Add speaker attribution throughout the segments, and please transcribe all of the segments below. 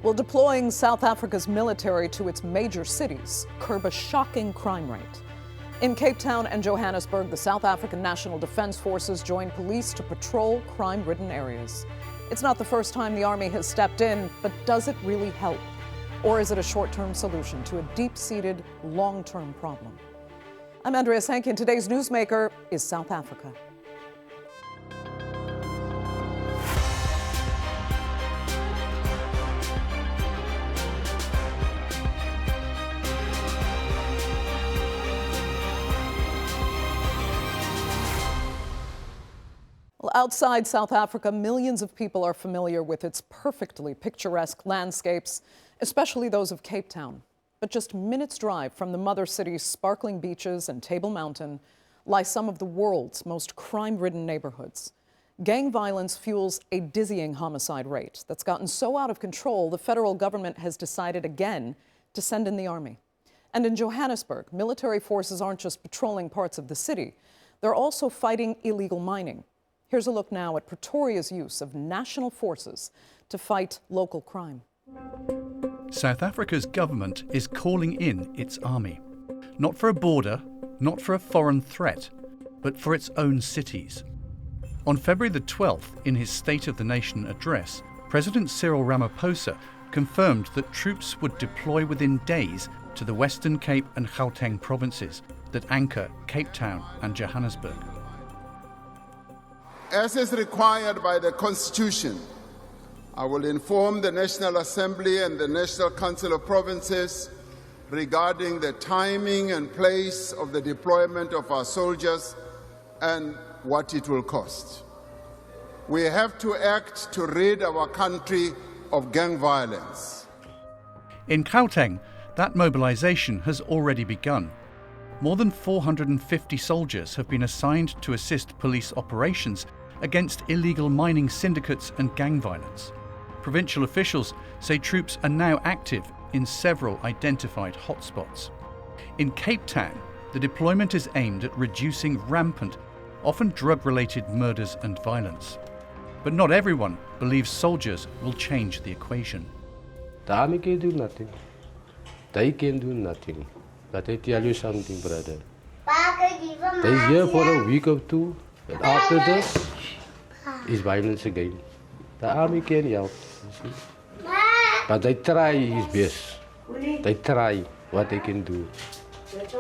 Speaker 1: Well, deploying South Africa's military to its major cities curb a shocking crime rate. In Cape Town and Johannesburg, the South African National Defence Forces joined police to patrol crime-ridden areas. It's not the first time the army has stepped in, but does it really help? Or is it a short-term solution to a deep-seated, long-term problem? I'm Andrea Sankey, and today's Newsmaker is South Africa. Well, outside South Africa, millions of people are familiar with its perfectly picturesque landscapes, especially those of Cape Town. But just minutes' drive from the mother city's sparkling beaches and Table Mountain lie some of the world's most crime-ridden neighborhoods. Gang violence fuels a dizzying homicide rate that's gotten so out of control, the federal government has decided again to send in the army. And in Johannesburg, military forces aren't just patrolling parts of the city, they're also fighting illegal mining. Here's a look now at Pretoria's use of national forces to fight local crime.
Speaker 2: South Africa's government is calling in its army. Not for a border, not for a foreign threat, but for its own cities. On February the 12th, in his State of the Nation address, President Cyril Ramaphosa confirmed that troops would deploy within days to the Western Cape and Gauteng provinces that anchor Cape Town and Johannesburg.
Speaker 3: As is required by the Constitution, I will inform the National Assembly and the National Council of Provinces regarding the timing and place of the deployment of our soldiers and what it will cost. We have to act to rid our country of gang violence.
Speaker 2: In Gauteng, that mobilization has already begun. More than 450 soldiers have been assigned to assist police operations against illegal mining syndicates and gang violence. Provincial officials say troops are now active in several identified hotspots. In Cape Town, the deployment is aimed at reducing rampant, often drug-related murders and violence. But not everyone believes soldiers will change the equation.
Speaker 4: The army can do nothing. They can do nothing. But I tell you something, brother. They're here for a week or two, and after this is violence again. The army can help, you see. But they try his best. They try what they can do.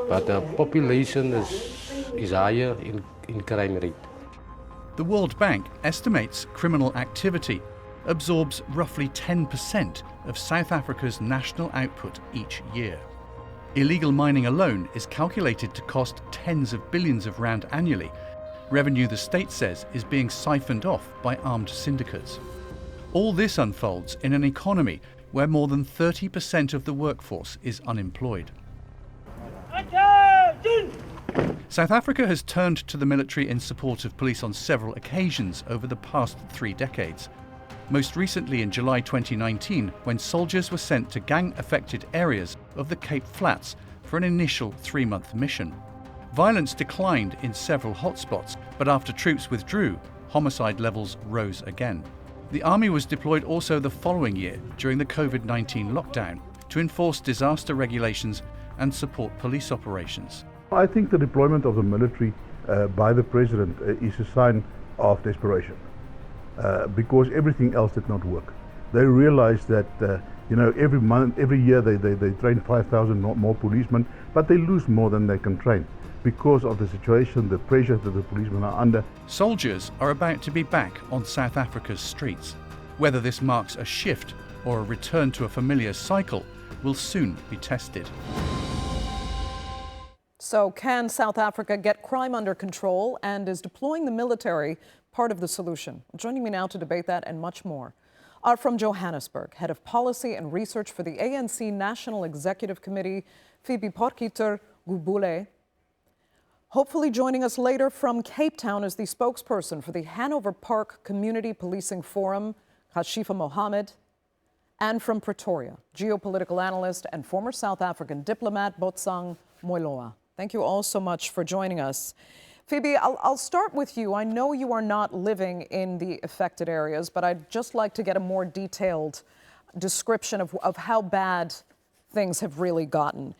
Speaker 4: But the population is higher in crime rate.
Speaker 2: The World Bank estimates criminal activity absorbs roughly 10% of South Africa's national output each year. Illegal mining alone is calculated to cost tens of billions of rand annually. Revenue, the state says, is being siphoned off by armed syndicates. All this unfolds in an economy where more than 30% of the workforce is unemployed. South Africa has turned to the military in support of police on several occasions over the past 3 decades. Most recently in July 2019, when soldiers were sent to gang-affected areas of the Cape Flats for an initial 3-month mission. Violence declined in several hotspots, but after troops withdrew, homicide levels rose again. The army was deployed also the following year during the COVID-19 lockdown to enforce disaster regulations and support police operations.
Speaker 5: I think the deployment of the military by the president is a sign of desperation because everything else did not work. They realized that every year they train 5,000 more policemen, but they lose more than they can train because of the situation, the pressure that the policemen are under.
Speaker 2: Soldiers are about to be back on South Africa's streets. Whether this marks a shift or a return to a familiar cycle will soon be tested.
Speaker 1: So can South Africa get crime under control, and is deploying the military part of the solution? Joining me now to debate that and much more are from Johannesburg, Head of Policy and Research for the ANC National Executive Committee, Febe Potgieter-Gqubule. Hopefully joining us later from Cape Town is the spokesperson for the Hanover Park Community Policing Forum, Kashifa Mohammed. And from Pretoria, geopolitical analyst and former South African diplomat, Botsang Moiloa. Thank you all so much for joining us. Febe, I'll start with you. I know you are not living in the affected areas, but I'd just like to get a more detailed description of how bad things have really gotten.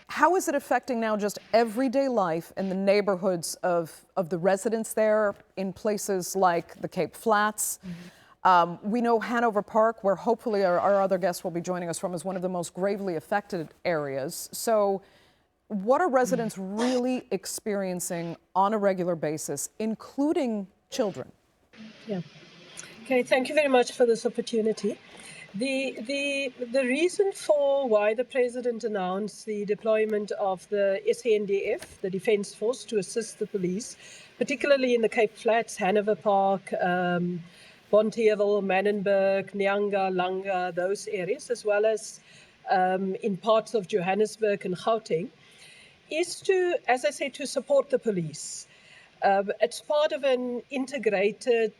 Speaker 1: How is it affecting now just everyday life in the neighborhoods of the residents there in places like the Cape Flats? We know Hanover Park, where hopefully our other guest will be joining us from, is one of the most gravely affected areas. So what are residents really experiencing on a regular basis, including children?
Speaker 6: Yeah. Okay, thank you very much for this opportunity. The reason for why the President announced the deployment of the SANDF, the Defence Force, to assist the police, particularly in the Cape Flats, Hanover Park, Bonteheuwel, Manenberg, Nyanga, Langa, those areas, as well as in parts of Johannesburg and Gauteng, is to, as I say, to support the police. It's part of an integrated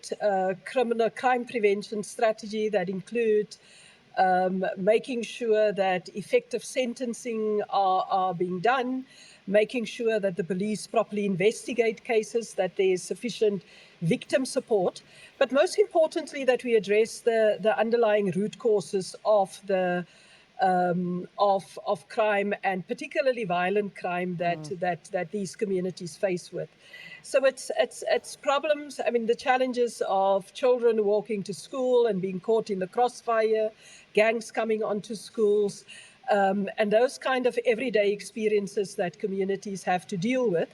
Speaker 6: criminal crime prevention strategy that includes making sure that effective sentencing are being done, making sure that the police properly investigate cases, that there is sufficient victim support, but most importantly that we address the underlying root causes of the of crime, and particularly violent crime that these communities face with. So it's problems. I mean, the challenges of children walking to school and being caught in the crossfire, gangs coming onto schools, and those kind of everyday experiences that communities have to deal with.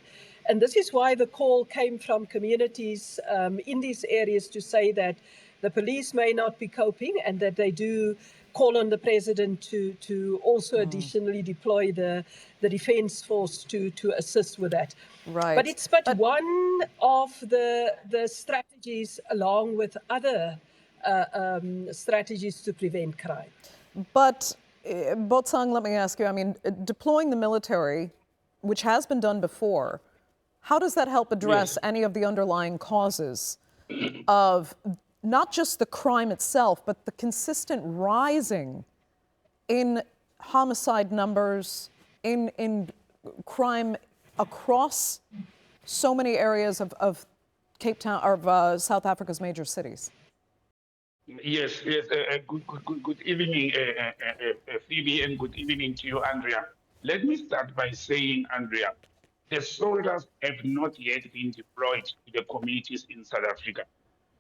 Speaker 6: And this is why the call came from communities in these areas to say that the police may not be coping, and that they do call on the President to also additionally deploy the Defence Force to assist with that.
Speaker 1: Right.
Speaker 6: But it's one of the strategies, along with other strategies to prevent crime.
Speaker 1: But Botsang, let me ask you, I mean, deploying the military, which has been done before, how does that help address any of the underlying causes of not just the crime itself, but the consistent rising in homicide numbers, in crime across so many areas of Cape Town, or of South Africa's major cities?
Speaker 7: Yes. Good evening, Phoebe, and good evening to you, Andrea. Let me start by saying, Andrea, the soldiers have not yet been deployed to the communities in South Africa.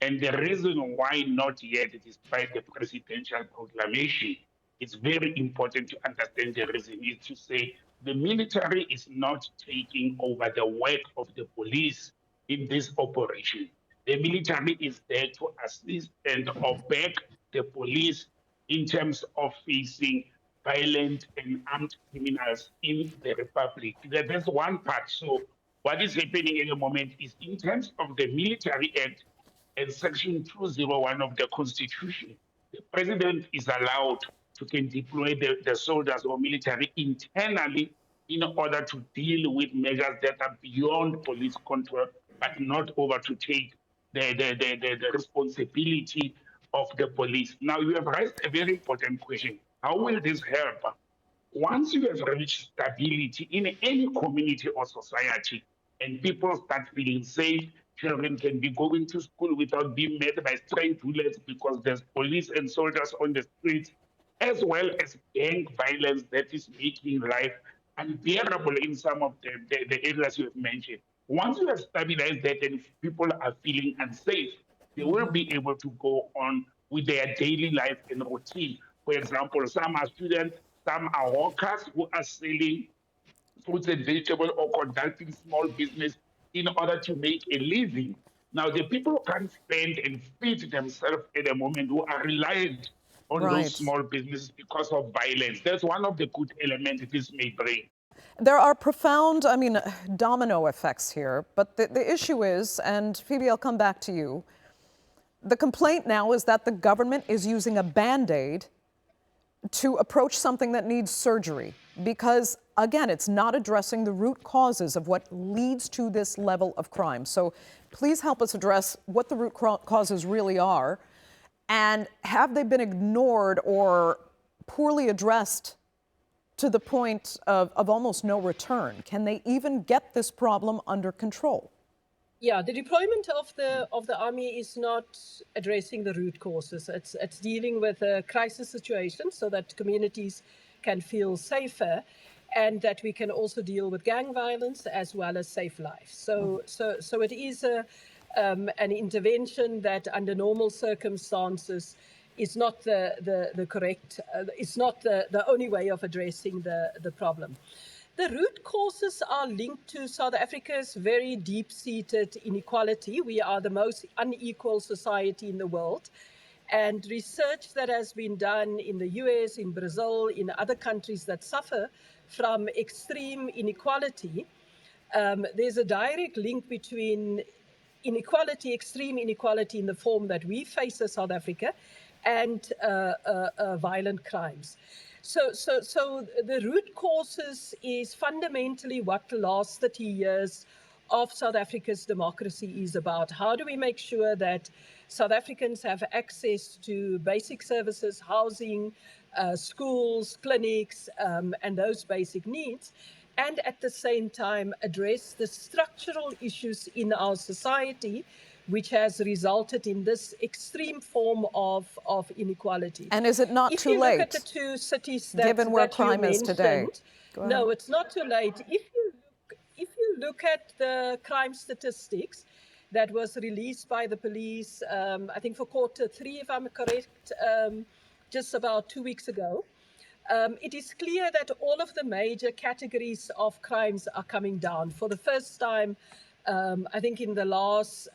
Speaker 7: And the reason why not yet, despite the presidential proclamation, it's very important to understand the reason, is to say the military is not taking over the work of the police in this operation. The military is there to assist and back the police in terms of facing violent and armed criminals in the Republic. That's one part. So what is happening at the moment is, in terms of the Military Act and Section 201 of the Constitution, the President is allowed to can deploy the soldiers or military internally in order to deal with measures that are beyond police control, but not over to take the responsibility of the police. Now, you have raised a very important question. How will this help? Once you have reached stability in any community or society, and people start feeling safe, children can be going to school without being met by stray bullets because there's police and soldiers on the streets, as well as gang violence that is making life unbearable in some of the areas you have mentioned. Once you have stabilized that and people are feeling unsafe, they will be able to go on with their daily life and routine. For example, some are students, some are workers who are selling fruits and vegetables or conducting small business in order to make a living. Now, the people who can't spend and feed themselves at the moment, who are reliant on those small businesses because of violence. That's one of the good elements this may bring.
Speaker 1: There are profound, I mean, domino effects here, but the issue is, and Phoebe, I'll come back to you, the complaint now is that the government is using a Band-Aid to approach something that needs surgery, because, again, it's not addressing the root causes of what leads to this level of crime. So please help us address what the root causes really are, and have they been ignored or poorly addressed to the point of almost no return? Can they even get this problem under control?
Speaker 6: Yeah, the deployment of the army is not addressing the root causes. It's dealing with a crisis situation so that communities can feel safer, and that we can also deal with gang violence as well as save lives. So it is an intervention that, under normal circumstances, is not the correct. It's not the only way of addressing the problem. The root causes are linked to South Africa's very deep-seated inequality. We are the most unequal society in the world. And research that has been done in the US, in Brazil, in other countries that suffer from extreme inequality, there's a direct link between inequality, extreme inequality in the form that we face as South Africa, and violent crimes. So the root causes is fundamentally what the last 30 years of South Africa's democracy is about. How do we make sure that South Africans have access to basic services, housing, schools, clinics, and those basic needs, and at the same time address the structural issues in our society which has resulted in this extreme form of inequality.
Speaker 1: And is it not
Speaker 6: if
Speaker 1: too
Speaker 6: you
Speaker 1: late,
Speaker 6: look at the two cities that,
Speaker 1: given where
Speaker 6: that
Speaker 1: crime
Speaker 6: you
Speaker 1: is today?
Speaker 6: mentioned, no, it's not too late. If you look at the crime statistics that was released by the police, I think for Q3, if I'm correct, just about 2 weeks ago, it is clear that all of the major categories of crimes are coming down. For the first time, I think in the last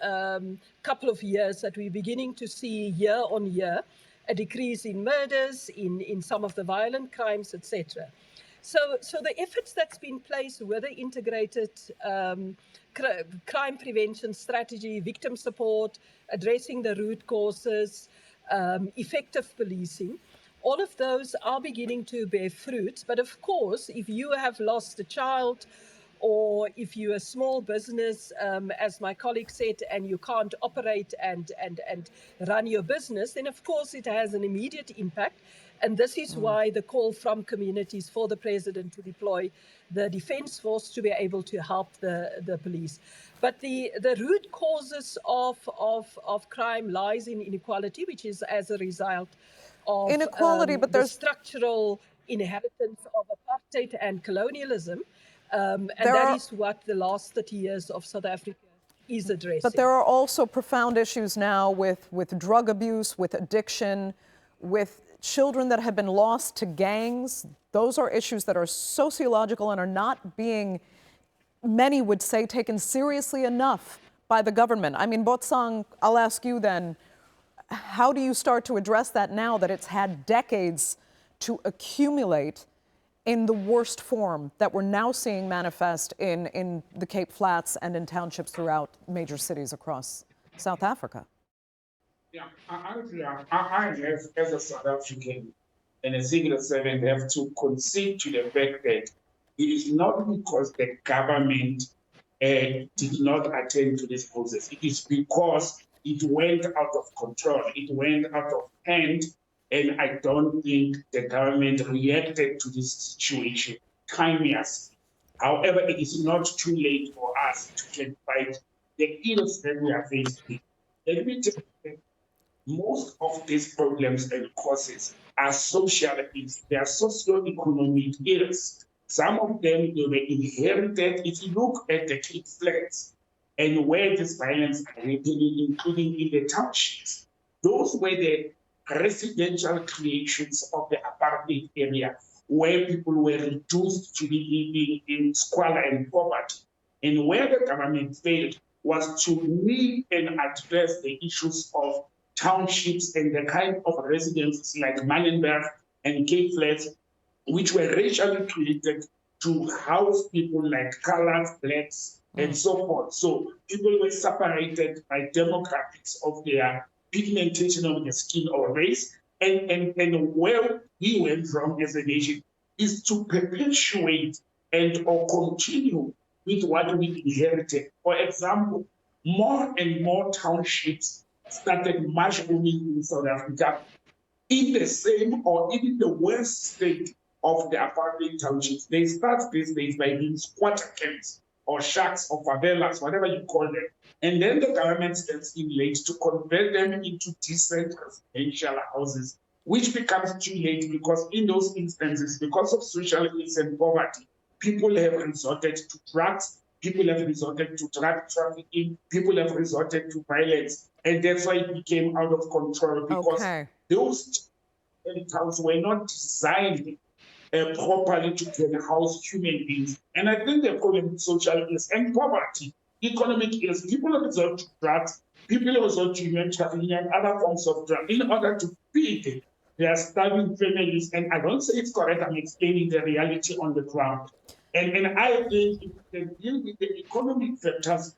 Speaker 6: couple of years, that we're beginning to see year on year a decrease in murders, in some of the violent crimes, etc. So the efforts that's been placed with the integrated crime prevention strategy, victim support, addressing the root causes, effective policing, all of those are beginning to bear fruit. But of course, if you have lost a child, or if you're a small business, as my colleague said, and you can't operate and run your business, then of course it has an immediate impact. And this is why the call from communities for the president to deploy the defense force to be able to help the police. But the root causes of crime lies in inequality, which is as a result of
Speaker 1: Inequality, but
Speaker 6: the structural inheritance of apartheid and colonialism. And that is what the last 30 years of South Africa is addressing.
Speaker 1: But there are also profound issues now with drug abuse, with addiction, with children that have been lost to gangs. Those are issues that are sociological and are not being, many would say, taken seriously enough by the government. I mean, Botsang, I'll ask you then, how do you start to address that now that it's had decades to accumulate in the worst form that we're now seeing manifest in the Cape Flats and in townships throughout major cities across South Africa?
Speaker 7: Yeah, Andrea, I have, as a South African and a civil servant, have to concede to the fact that it is not because the government did not attend to this process. It is because it went out of control. It went out of hand. And I don't think the government reacted to this situation kindness. However, it is not too late for us to fight the ills that we are facing. Let me tell you, most of these problems and causes are social ills. They are socio-economic ills. Some of them they were inherited. If you look at the Cape Flats and where this violence are happening, including in the townships, those were the residential creations of the apartheid area, where people were reduced to be living in squalor and poverty. And where the government failed was to meet and address the issues of townships and the kind of residences like Manenberg and Cape Flats, which were racially created to house people like colored, blacks, and so forth. So people were separated by demographics of their pigmentation of the skin or race, and where we went wrong as a nation is to perpetuate and or continue with what we inherited. For example, more and more townships started mushrooming in South Africa in the same or even the worst state of the apartheid townships. They start these days by being squatter camps. or shacks or favelas, whatever you call them. And then the government steps in late to convert them into decent residential houses, which becomes too late because in those instances, because of social ills and poverty, people have resorted to drugs, people have resorted to drug trafficking, people have resorted to violence. And that's why it became out of control, because those towns were not designed properly to can house human beings. And I think the problem with social ills and poverty, economic ills, people resort to drugs, people resort to human trafficking and other forms of drugs in order to feed their starving families. And I don't say it's correct, I'm explaining the reality on the ground. And I think if we can deal with the economic factors,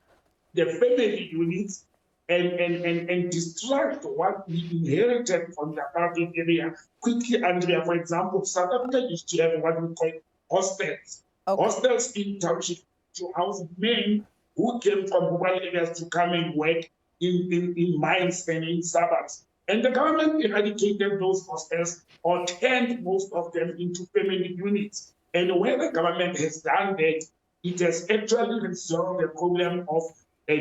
Speaker 7: the family units, and distract what we inherited from the apartheid area. Quickly, Andrea, for example, South Africa used to have what we call hostels. Hostels in township to house men who came from rural areas to come and work in mines and in suburbs. And the government eradicated those hostels or turned most of them into family units. And where the government has done that, it has actually resolved the problem of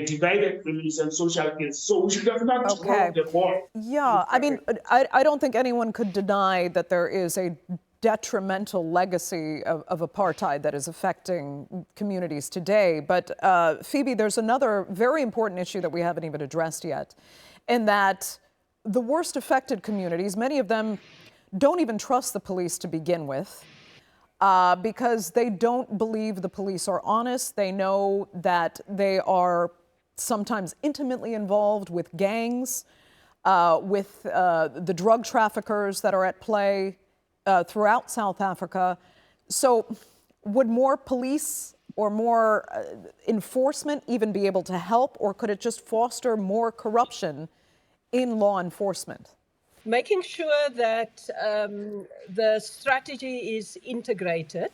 Speaker 7: divided families and social ills. So we should have not dropped the ball.
Speaker 1: Yeah, I mean, I don't think anyone could deny that there is a detrimental legacy of apartheid that is affecting communities today. But Febe, there's another very important issue that we haven't even addressed yet, in that the worst affected communities, many of them don't even trust the police to begin with. Because they don't believe the police are honest. They know that they are sometimes intimately involved with gangs, with the drug traffickers that are at play throughout South Africa. So would more police or more enforcement even be able to help, or could it just foster more corruption in law enforcement?
Speaker 6: Making sure that the strategy is integrated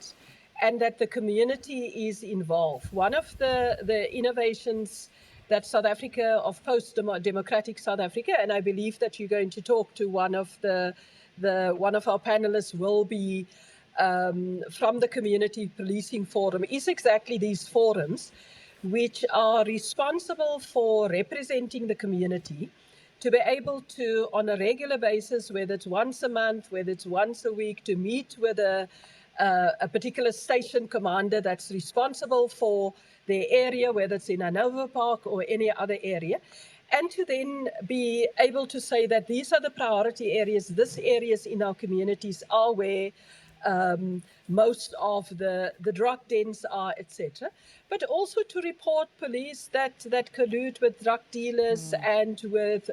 Speaker 6: and that the community is involved. One of the innovations that South Africa, of post-democratic South Africa, and I believe that you're going to talk to one of our panelists will be from the Community Policing Forum, is exactly these forums which are responsible for representing the community, to be able to, on a regular basis, whether it's once a month, whether it's once a week, to meet with a particular station commander that's responsible for their area, whether it's in Hanover Park or any other area, and to then be able to say that these are the priority areas, these areas in our communities are where most of the drug dens are, etc. But also to report police that collude with drug dealers and with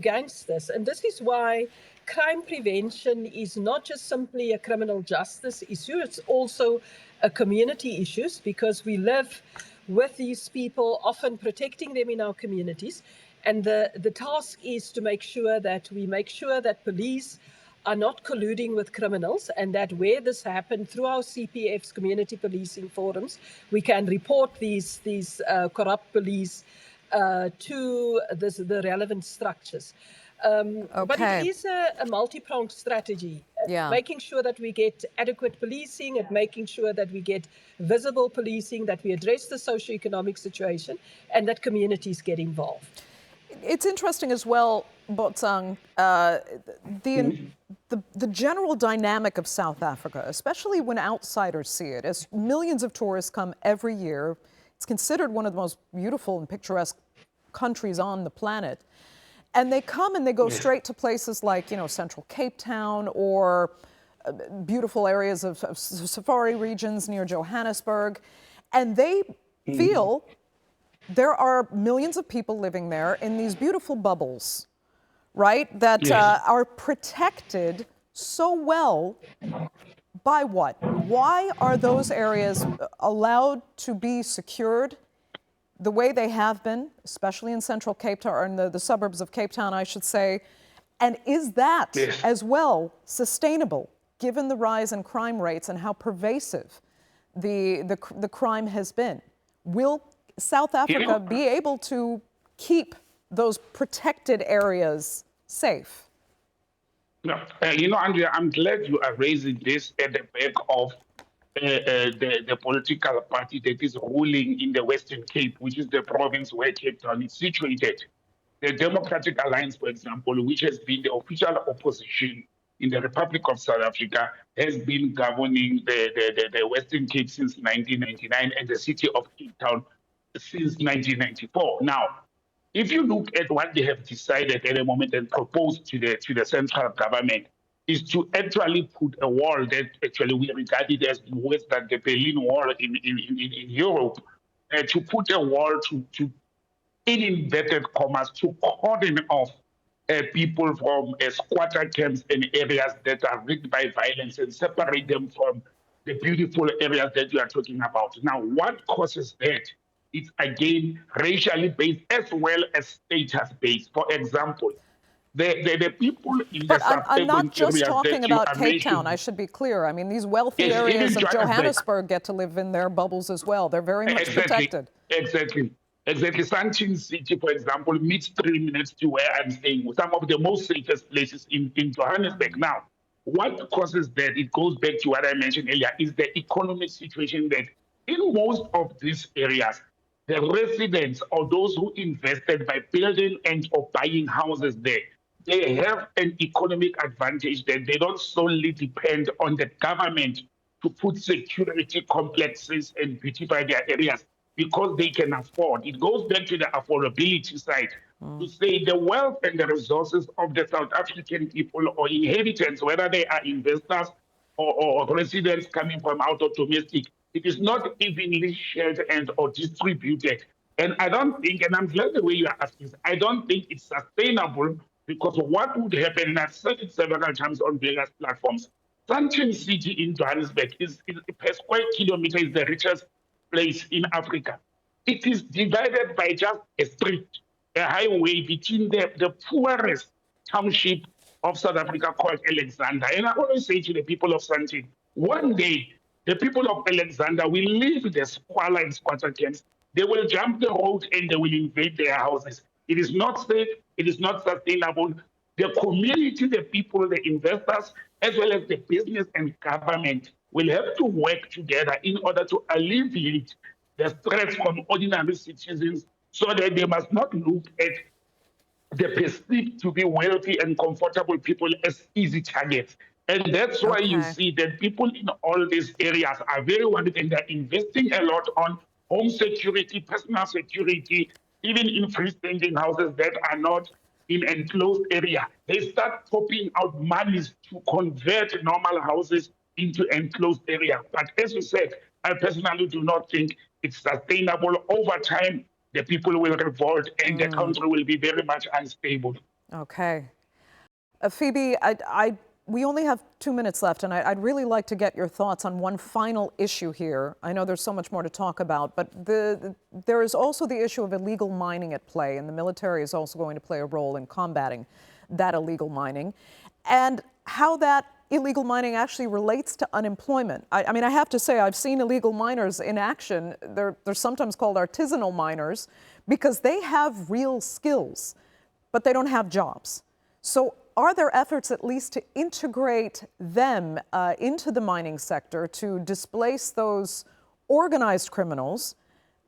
Speaker 6: gangsters. And this is why crime prevention is not just simply a criminal justice issue, it's also a community issue, because we live with these people, often protecting them in our communities. And the task is to make sure that police are not colluding with criminals, and that where this happened through our CPF's community policing forums, we can report these corrupt police to the relevant structures. But it is a multi-pronged strategy, making sure that we get adequate policing, and making sure that we get visible policing, that we address the socio-economic situation, and that communities get involved.
Speaker 1: It's interesting as well, Botsang, the general dynamic of South Africa, especially when outsiders see it, as millions of tourists come every year. It's considered one of the most beautiful and picturesque countries on the planet. And they come and they go straight to places like, central Cape Town, or beautiful areas of safari regions near Johannesburg. And they feel there are millions of people living there in these beautiful bubbles, right? That are protected so well by what? Why are those areas allowed to be secured the way they have been, especially in central Cape Town, or in the suburbs of Cape Town, I should say? And is that as well sustainable, given the rise in crime rates and how pervasive the crime has been? Will South Africa be able to keep those protected areas safe?
Speaker 7: No, Andrea, I'm glad you are raising this at the back of the political party that is ruling in the Western Cape, which is the province where Cape Town is situated. The Democratic Alliance, for example, which has been the official opposition in the Republic of South Africa, has been governing the Western Cape since 1999 and the city of Cape Town since 1994. Now, if you look at what they have decided at the moment and proposed to the central government, is to actually put a wall that actually we regard it as worse than the Berlin Wall in Europe, to put a wall to in inverted commas, to cordon off people from squatter camps and areas that are rigged by violence and separate them from the beautiful areas that you are talking about. Now, what causes that? It's again racially based as well as status based. For example, the people in
Speaker 1: But
Speaker 7: the
Speaker 1: I'm not just
Speaker 7: areas
Speaker 1: talking
Speaker 7: that you
Speaker 1: about
Speaker 7: are
Speaker 1: Cape Town.
Speaker 7: mentioning-
Speaker 1: I should be clear. I mean, these wealthy
Speaker 7: Yes,
Speaker 1: areas
Speaker 7: even
Speaker 1: of Johannesburg get to live in their bubbles as well. They're very much protected.
Speaker 7: Exactly. Sandton City, for example, meets 3 minutes to where I'm staying, some of the most safest places in Johannesburg. Now, what causes that? It goes back to what I mentioned earlier, is the economic situation that in most of these areas, the residents or those who invested by building and or buying houses there, they have an economic advantage that they don't solely depend on the government to put security complexes and beautify their areas because they can afford. It goes back to the affordability side to say the wealth and the resources of the South African people or inhabitants, whether they are investors or residents coming from out of domestic, it is not evenly shared and or distributed. And I don't think, and I'm glad the way you are asking, I don't think it's sustainable, because what would happen, and I've said it several times on various platforms, Sandton City in Johannesburg is per square kilometer is the richest place in Africa. It is divided by just a street, a highway between the poorest township of South Africa called Alexander. And I always say to the people of Sandton, one day the people of Alexander will leave the squalor and squatter camps. They will jump the road and they will invade their houses. It is not safe. It is not sustainable. The community, the people, the investors, as well as the business and government will have to work together in order to alleviate the stress from ordinary citizens, so that they must not look at the perceived to be wealthy and comfortable people as easy targets. And that's why you see that people in all these areas are very worried, and they're investing a lot on home security, personal security, even in freestanding houses that are not in enclosed area. They start popping out monies to convert normal houses into enclosed area. But as you said, I personally do not think it's sustainable. Over time, the people will revolt and the country will be very much unstable.
Speaker 1: Okay. Febe, we only have 2 minutes left, and I'd really like to get your thoughts on one final issue here. I know there's so much more to talk about, but there is also the issue of illegal mining at play, and the military is also going to play a role in combating that illegal mining, and how that illegal mining actually relates to unemployment. I mean, I have to say, I've seen illegal miners in action. They're sometimes called artisanal miners because they have real skills, but they don't have jobs. So are there efforts at least to integrate them into the mining sector to displace those organized criminals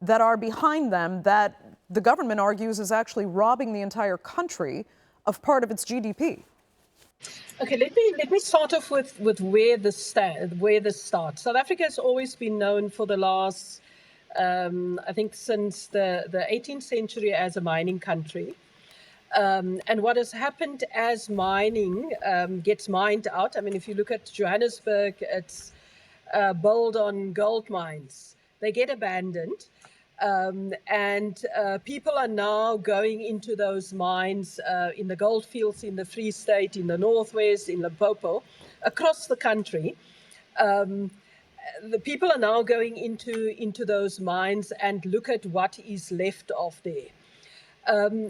Speaker 1: that are behind them, that the government argues is actually robbing the entire country of part of its GDP?
Speaker 6: Okay, let me start off with where this starts. South Africa has always been known for the last, I think, since the 18th century as a mining country. And what has happened as mining gets mined out, I mean, if you look at Johannesburg, it's built on gold mines. They get abandoned. And people are now going into those mines in the gold fields in the Free State, in the Northwest, in Limpopo, across the country. The people are now going into those mines and look at what is left of there.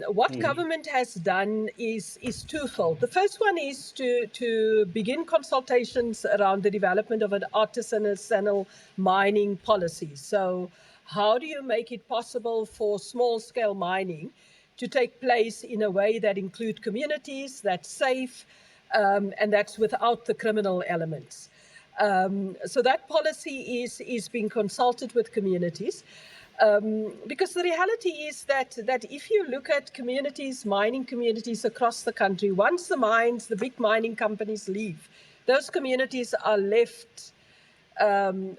Speaker 6: What government has done is twofold. The first one is to begin consultations around the development of an artisanal mining policy. So how do you make it possible for small-scale mining to take place in a way that includes communities, that's safe, and that's without the criminal elements? So that policy is being consulted with communities. Because the reality is that if you look at communities, mining communities across the country, once the big mining companies leave, those communities are left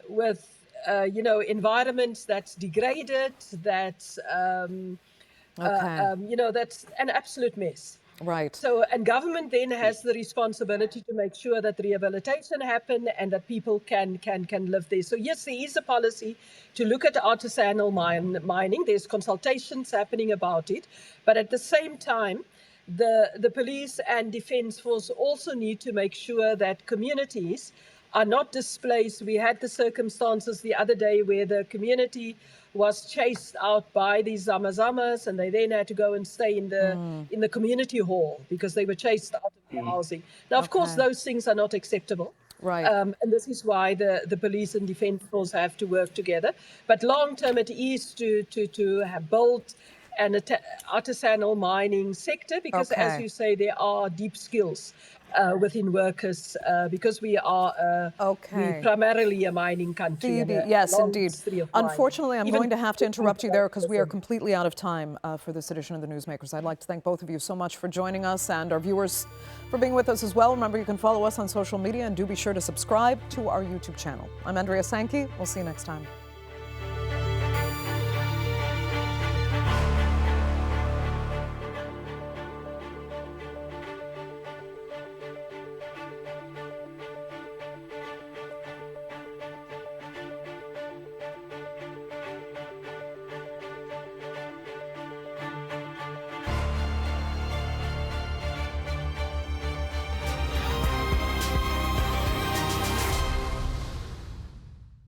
Speaker 6: with, environments that's degraded, that's, that's an absolute mess.
Speaker 1: Right.
Speaker 6: So, and government then has the responsibility to make sure that rehabilitation happen and that people can live there. So yes, there is a policy to look at artisanal mining. There's consultations happening about it, but at the same time, the police and defence force also need to make sure that communities are not displaced. We had the circumstances the other day where the community was chased out by these Zamazamas, and they then had to go and stay in the community hall because they were chased out of the housing. Now, of course, those things are not acceptable.
Speaker 1: Right.
Speaker 6: And this is why the police and defence force have to work together. But long term, it is to have built an artisanal mining sector because, as you say, there are deep skills within workers because we are we primarily a mining country.
Speaker 1: Yes, indeed. Unfortunately, I'm
Speaker 6: Even
Speaker 1: going to have to interrupt you there because we are completely out of time for this edition of the Newsmakers. I'd like to thank both of you so much for joining us and our viewers for being with us as well. Remember, you can follow us on social media and do be sure to subscribe to our YouTube channel. I'm Andrea Sankey. We'll see you next time.